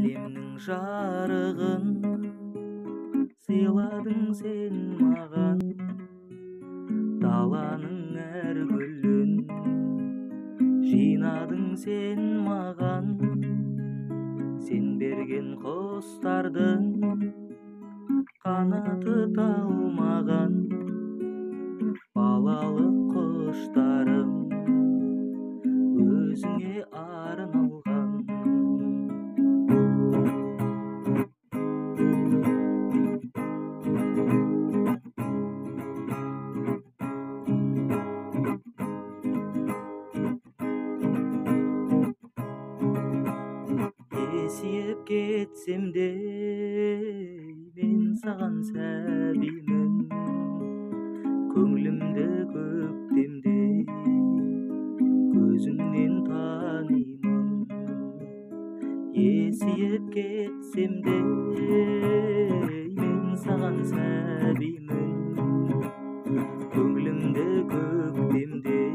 әлемнің жарығын сыйладың сен маған, даланың әр гүлін жинадың сен маған. Сен берген құстардың қанаты талмаған, балалық құштарым өзіңе арналған. Есейіп кетсем де мен саған сәбимін, көңілімді көктемде көзіңнен танимын. Есейіп кетсем де мен саған сәбимін, көңілімді көктемде